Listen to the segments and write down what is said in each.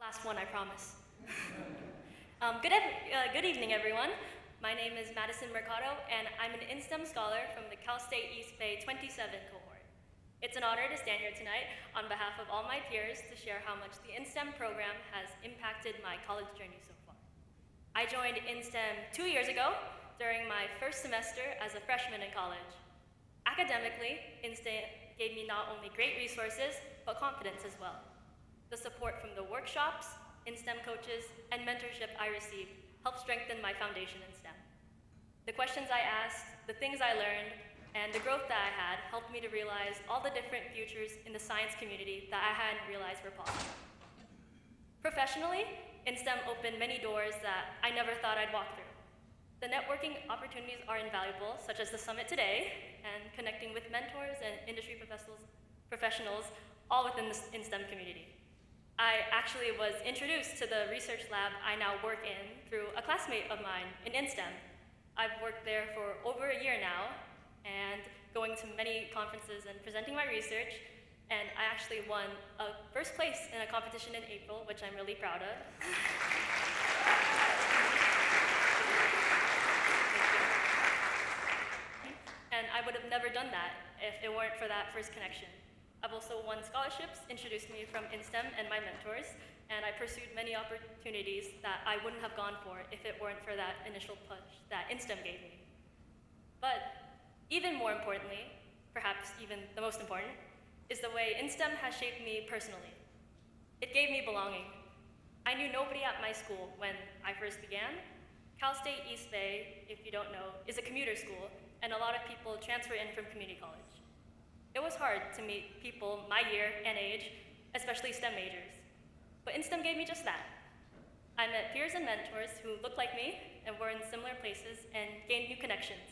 Last one, I promise. Good evening, everyone. My name is Madison Mercado, and I'm an inSTEM scholar from the Cal State East Bay 27 cohort. It's an honor to stand here tonight on behalf of all my peers to share how much the inSTEM program has impacted my college journey so far. I joined inSTEM 2 years ago during my first semester as a freshman in college. Academically, inSTEM gave me not only great resources, but confidence as well. The support from the workshops, inSTEM coaches, and mentorship I received helped strengthen my foundation in STEM. The questions I asked, the things I learned, and the growth that I had helped me to realize all the different futures in the science community that I hadn't realized were possible. Professionally, inSTEM opened many doors that I never thought I'd walk through. The networking opportunities are invaluable, such as the summit today, and connecting with mentors and industry professionals all within the inSTEM community. I actually was introduced to the research lab I now work in through a classmate of mine in inSTEM. I've worked there for over a year now, and going to many conferences and presenting my research, and I actually won a first place in a competition in April, which I'm really proud of. And I would have never done that if it weren't for that first connection. I've also won scholarships, introduced me from inSTEM and my mentors, and I pursued many opportunities that I wouldn't have gone for if it weren't for that initial push that inSTEM gave me. But even more importantly, perhaps even the most important, is the way inSTEM has shaped me personally. It gave me belonging. I knew nobody at my school when I first began. Cal State East Bay, if you don't know, is a commuter school, and a lot of people transfer in from community college. It was hard to meet people my year and age, especially STEM majors. But inSTEM gave me just that. I met peers and mentors who looked like me and were in similar places and gained new connections.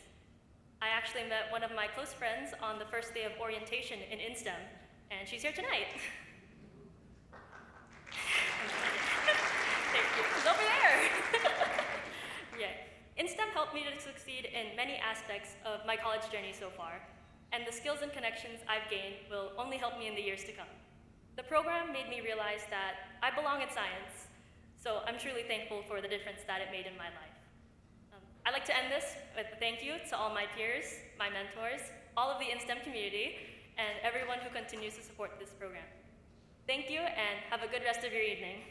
I actually met one of my close friends on the first day of orientation in inSTEM, and she's here tonight. Thank you. She's over there. Yeah. inSTEM helped me to succeed in many aspects of my college journey so far, and the skills and connections I've gained will only help me in the years to come. The program made me realize that I belong in science, so I'm truly thankful for the difference that it made in my life. I'd like to end this with a thank you to all my peers, my mentors, all of the inSTEM community, and everyone who continues to support this program. Thank you, and have a good rest of your evening.